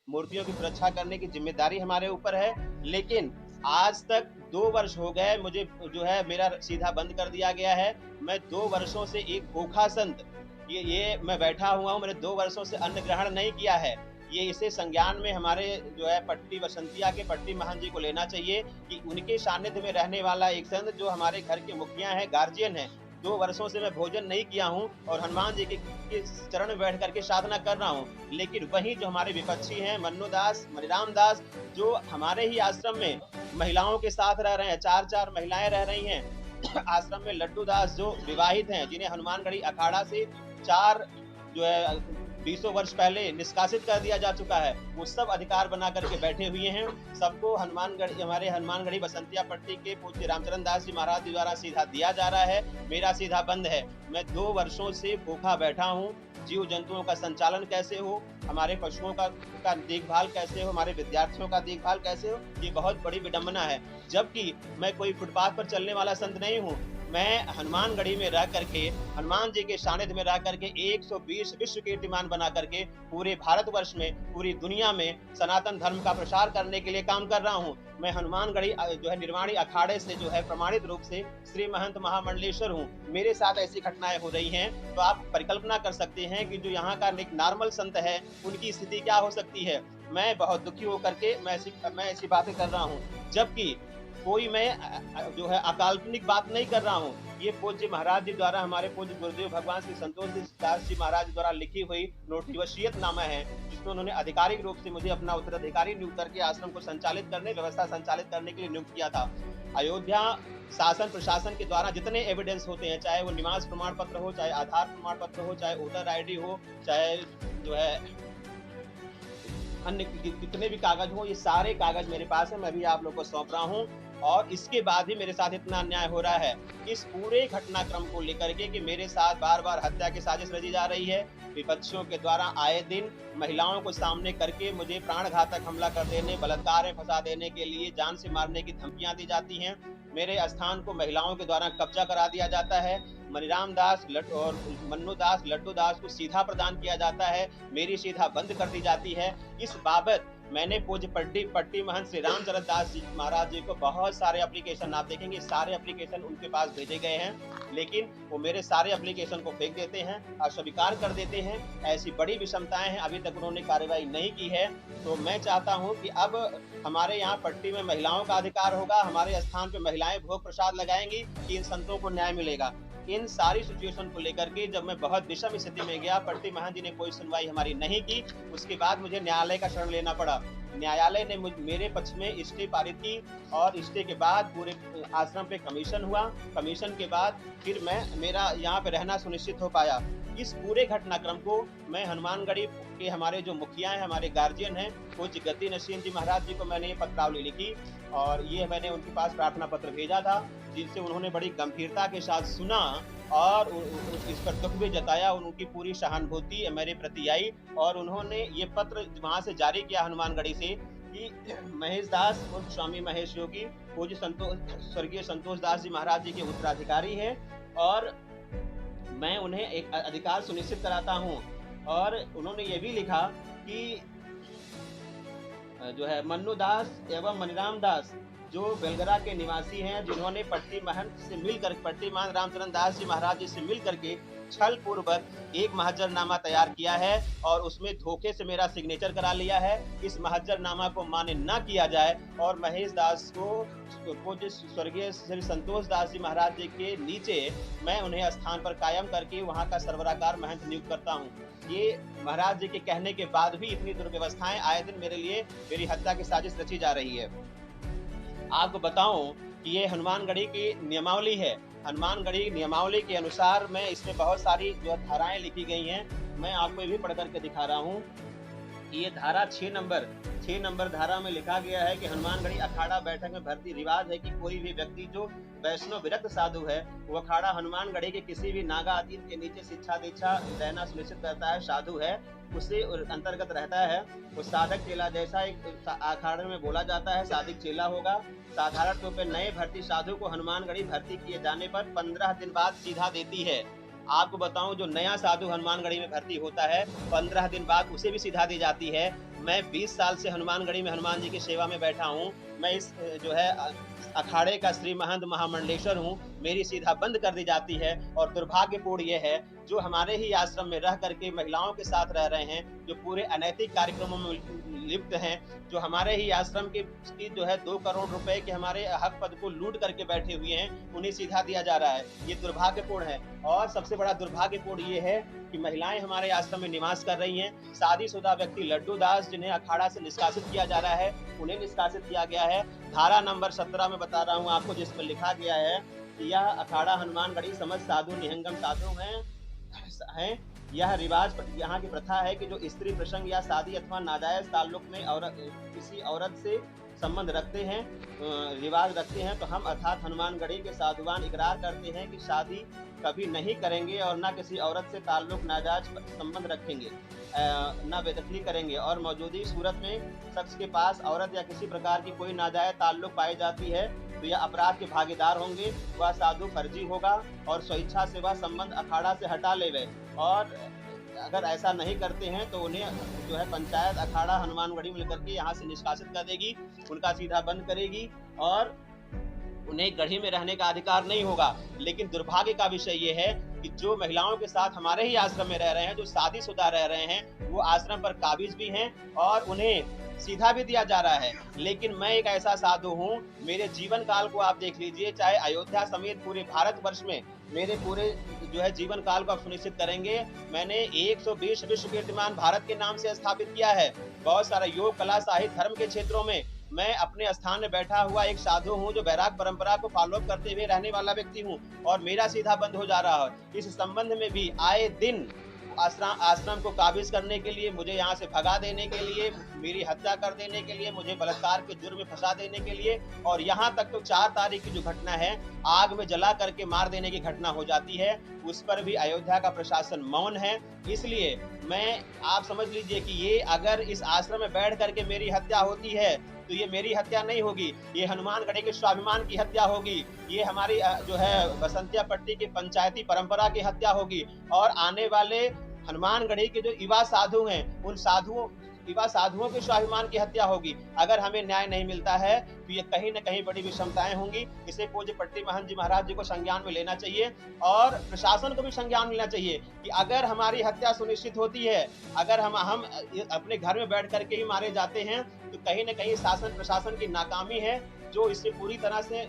मूर्तियों की सुरक्षा करने की जिम्मेदारी हमारे ऊपर है। लेकिन आज तक 2 वर्ष हो गए, मुझे जो है मेरा सीधा बंद कर दिया गया है। मैं 2 वर्षों से एक भूखा संत, ये मैं बैठा हुआ हूँ, मैंने 2 वर्षों से अन्न ग्रहण नहीं किया है। ये इसे संज्ञान में हमारे जो है पट्टी बसंतिया के पट्टी महंत जी को लेना चाहिए कि उनके सानिध्य में रहने वाला एक संत जो हमारे घर के मुखिया हैं, गार्जियन हैं, 2 वर्षों से मैं भोजन नहीं किया हूँ और हनुमान जी के चरण में बैठ करके साधना कर रहा हूँ। लेकिन वहीं जो हमारे विपक्षी हैं, मन्नू दास, मणिराम दास, जो हमारे ही आश्रम में महिलाओं के साथ रह रहे हैं, 4-4 महिलाएं रह रही हैं। आश्रम में लड्डू दास जो विवाहित हैं, जिन्हें हनुमानगढ़ी अखाड़ा से 4 जो है 20 वर्ष पहले निष्कासित कर दिया जा चुका है, वो सब अधिकार बना करके बैठे हुए हैं। सबको हनुमानगढ़ हमारे हनुमानगढ़ी बसंतिया पट्टी के पूज्य रामचरण दास जी महाराज जी द्वारा सीधा दिया जा रहा है, मेरा सीधा बंद है। मैं 2 वर्षों से भूखा बैठा हूँ। जीव जंतुओं का संचालन कैसे हो, हमारे पशुओं का देखभाल कैसे हो, हमारे विद्यार्थियों का देखभाल कैसे हो, ये बहुत बड़ी विडंबना है। जबकि मैं कोई फुटपाथ पर चलने वाला संत नहीं हूँ। मैं हनुमानगढ़ी में रह करके, हनुमान जी के सानिध्य में रह करके 120 विश्व कीर्तिमान बना करके पूरे भारतवर्ष में, पूरी दुनिया में सनातन धर्म का प्रसार करने के लिए काम कर रहा हूँ। मैं हनुमानगढ़ी जो है निर्वाणी अखाड़े से जो है प्रमाणित रूप से श्री महंत महामंडलेश्वर हूँ। मेरे साथ ऐसी घटनाएं हो रही हैं तो आप परिकल्पना कर सकते हैं कि जो यहाँ का एक नॉर्मल संत है, उनकी स्थिति क्या हो सकती है। मैं बहुत दुखी होकर के मैं ऐसी बातें कर रहा हूँ, जबकि कोई मैं जो है अकाल्पनिक बात नहीं कर रहा हूँ। ये पूज्य महाराज जी द्वारा, हमारे पूज्य गुरुदेव भगवान श्री संतोष दास जी महाराज द्वारा लिखी हुई नोटरी वसीयतनामा है, जिसमें उन्होंने आधिकारिक रूप से मुझे अपना उत्तराधिकारी नियुक्त करके आश्रम को संचालित करने, व्यवस्था संचालित करने के लिए नियुक्त किया था। अयोध्या शासन प्रशासन के द्वारा जितने एविडेंस होते हैं, चाहे वो निवास प्रमाण पत्र हो, चाहे आधार प्रमाण पत्र हो, चाहे वोटर आईडी हो, चाहे जो है अन्य कितने भी कागज हो, ये सारे कागज मेरे पास है, मैं भी आप लोग को सौंप रहा हूँ। और इसके बाद भी मेरे साथ इतना अन्याय हो रहा है, इस पूरे घटनाक्रम को लेकर के कि मेरे साथ बार बार हत्या की साजिश रची जा रही है। विपक्षियों के द्वारा आए दिन महिलाओं को सामने करके मुझे प्राण घातक हमला कर देने, बलात्कार में फंसा देने के लिए, जान से मारने की धमकियां दी जाती हैं। मेरे स्थान को महिलाओं के द्वारा कब्जा करा दिया जाता है। मणिराम दास और मन्नू दास, लड्डू दास को सीधा प्रदान किया जाता है, मेरी सीधा बंद कर दी जाती है। इस बाबत मैंने पूज्य पट्टी महंत श्री रामचरण दास जी महाराज जी को बहुत सारे एप्लीकेशन, आप देखेंगे सारे एप्लीकेशन उनके पास भेजे गए हैं, लेकिन वो मेरे सारे एप्लीकेशन को फेंक देते हैं, अस्वीकार कर देते हैं। ऐसी बड़ी विषमताएं हैं, अभी तक उन्होंने कार्रवाई नहीं की है। तो मैं चाहता हूं कि अब हमारे यहाँ पट्टी में महिलाओं का अधिकार होगा, हमारे स्थान पर महिलाएं भोग प्रसाद लगाएंगी कि इन संतों को न्याय मिलेगा। इन सारी सिचुएशन को लेकर के जब मैं बहुत विषम स्थिति में गया, पट्टी महंत जी ने कोई सुनवाई हमारी नहीं की। उसके बाद मुझे न्यायालय का शरण लेना पड़ा। न्यायालय ने मेरे पक्ष में स्टे पारित की और स्टे के बाद पूरे आश्रम पे कमीशन हुआ। कमीशन के बाद फिर मेरा यहाँ पे रहना सुनिश्चित हो पाया। इस पूरे घटनाक्रम को मैं हनुमानगढ़ी के हमारे जो मुखिया हैं, हमारे गार्जियन हैं, पूज्य गद्दी नसीम जी महाराज जी को मैंने ये पत्रावली लिखी और ये मैंने उनके पास प्रार्थना पत्र भेजा था, जिनसे उन्होंने बड़ी गंभीरता के साथ सुना और इस पर दुख भी जताया। उनकी पूरी सहानुभूति मेरे प्रति आई और उन्होंने ये पत्र वहां से जारी किया हनुमानगढ़ी से कि महेश दास उर्फ स्वामी महेश योगी पूज्य स्वर्गीय संतोष दास जी महाराज जी के उत्तराधिकारी हैं और मैं उन्हें एक अधिकार सुनिश्चित कराता हूं। और उन्होंने ये भी लिखा कि जो है मन्नू दास एवं मणिराम दास जो बेलगरा के निवासी हैं, जिन्होंने पट्टी महंत से मिलकर, पट्टी महंत रामचरण दास जी महाराज जी से मिलकर के छल पूर्वक एक महज्जरनामा तैयार किया है और उसमें धोखे से मेरा सिग्नेचर करा लिया है। इस महज्जरनामा को मान्य न किया जाए और महेश दास को स्वर्गीय श्री संतोष दास जी महाराज जी के नीचे मैं उन्हें स्थान पर कायम करके वहां का सरबराहकार महंत नियुक्त करता हूं। ये महाराज जी के कहने के बाद भी इतनी दुर्व्यवस्थाएं आए दिन मेरे लिए, मेरी हत्या की साजिश रची जा रही है। आपको बताऊं कि ये हनुमानगढ़ी की नियमावली है। हनुमानगढ़ी नियमावली के अनुसार मैं इसमें बहुत सारी जो धाराएं लिखी गई हैं, मैं आपको ये भी पढ़ करके दिखा रहा हूँ। ये धारा 6 नंबर धारा में लिखा गया है कि हनुमानगढ़ी अखाड़ा बैठक में भर्ती रिवाज है कि कोई भी व्यक्ति जो वैष्णव विरक्त साधु है, वो अखाड़ा हनुमानगढ़ी के किसी भी नागा अतीत के नीचे शिक्षा दीक्षा रहना सुनिश्चित करता है, साधु है, उससे अंतर्गत रहता है। वो साधक चेला जैसा एक अखाड़े में बोला जाता है, साधक चेला होगा। साधारण तौर पर नए भर्ती साधु को हनुमानगढ़ी भर्ती किए जाने पर 15 दिन बाद सीधा देती है। आपको बताऊं, जो नया साधु हनुमानगढ़ी में भर्ती होता है 15 दिन बाद उसे भी सीधा दी जाती है। मैं 20 साल से हनुमानगढ़ी में हनुमान जी की सेवा में बैठा हूँ। मैं इस जो है अखाड़े का श्री महंत महामंडलेश्वर हूँ। मेरी सीधा बंद कर दी जाती है और दुर्भाग्यपूर्ण ये है, जो हमारे ही आश्रम में रह करके महिलाओं के साथ रह रहे हैं, जो पूरे अनैतिक कार्यक्रमों में लिप्त हैं, जो हमारे ही आश्रम की जो है 2 करोड़ रुपए के हमारे हक पद को लूट करके बैठे हुए हैं, उन्हें सीधा दिया जा रहा है। ये दुर्भाग्यपूर्ण है। और सबसे बड़ा दुर्भाग्यपूर्ण ये है कि महिलाएं हमारे आश्रम में निवास कर रही हैं। शादीशुदा व्यक्ति लड्डू दास, जिन्हें अखाड़ा से निष्कासित किया जा रहा है, उन्हें निष्कासित किया गया है। धारा नंबर 17 में बता रहा हूँ आपको, जिसमें लिखा गया है कि यह अखाड़ा हनुमानगढ़ी समस्त साधु निहंगम साधु हैं। यह रिवाज, यहाँ की प्रथा है कि जो स्त्री प्रसंग या शादी अथवा नाजायज ताल्लुक में किसी औरत से संबंध रखते हैं, रिवाज रखते हैं, तो हम अर्थात हनुमानगढ़ी के साधुवान इकरार करते हैं कि शादी कभी नहीं करेंगे और ना किसी औरत से ताल्लुक नाजायज संबंध रखेंगे, ना बेदखली करेंगे। और मौजूदा सूरत में शख्स के पास औरत या किसी प्रकार की कोई नाजायज ताल्लुक पाई जाती है तो यह अपराध के भागीदार होंगे। वह साधु फर्जी होगा और स्वेच्छा से वह संबंध अखाड़ा से हटा लेवे, और अगर ऐसा नहीं करते हैं तो उन्हें जो है पंचायत अखाड़ा हनुमानगढ़ी में लेकर के यहाँ से निष्कासित कर देगी, उनका सीधा बंद करेगी और उन्हें गढ़ी में रहने का अधिकार नहीं होगा। लेकिन दुर्भाग्य का विषय ये है कि जो महिलाओं के साथ हमारे ही आश्रम में रह रहे हैं, जो शादीशुदा रह रहे हैं, वो आश्रम पर काबिज भी हैं और उन्हें सीधा भी दिया जा रहा है। लेकिन मैं एक ऐसा साधु हूँ, मेरे जीवन काल को आप देख लीजिए, चाहे अयोध्या समेत पूरे भारतवर्ष में मेरे पूरे जो है जीवन काल को आप सुनिश्चित करेंगे। मैंने 120 विश्व कीर्तिमान भारत के नाम से स्थापित किया है। बहुत सारा योग, कला, साहित्य, धर्म के क्षेत्रों में मैं अपने स्थान में बैठा हुआ एक साधु हूँ, जो वैराग परंपरा को फॉलो करते हुए रहने वाला व्यक्ति हूँ, और मेरा सीधा बंद हो जा रहा है। इस संबंध में भी आए दिन आश्रम को काबिज करने के लिए, मुझे यहाँ से भगा देने के लिए, मेरी हत्या कर देने के लिए, मुझे बलात्कार के जुर्म में फंसा देने के लिए, और यहाँ तक तो 4 तारीख की जो घटना है, आग में जला करके मार देने की घटना हो जाती है, उस पर भी अयोध्या का प्रशासन मौन है। इसलिए आप समझ लीजिए कि ये अगर इस आश्रम में बैठ करके मेरी हत्या होती है तो ये मेरी हत्या नहीं होगी, ये हनुमानगढ़ी के स्वाभिमान की हत्या होगी, ये हमारी जो है बसंतिया पट्टी की पंचायती परंपरा की हत्या होगी। और आने वाले हनुमानगढ़ी के जो युवा साधु हैं, उन युवा साधुओं के स्वाभिमान की हत्या होगी। अगर हमें न्याय नहीं मिलता है तो ये कहीं न कहीं बड़ी विषमताएं होंगी। इसे पूज्य पट्टी महंत जी महाराज जी को संज्ञान में लेना चाहिए और प्रशासन को भी संज्ञान लेना चाहिए कि अगर हमारी हत्या सुनिश्चित होती है, अगर हम अपने घर में बैठ करके ही मारे जाते हैं, तो कहीं न कहीं शासन प्रशासन की नाकामी है, जो इससे पूरी तरह से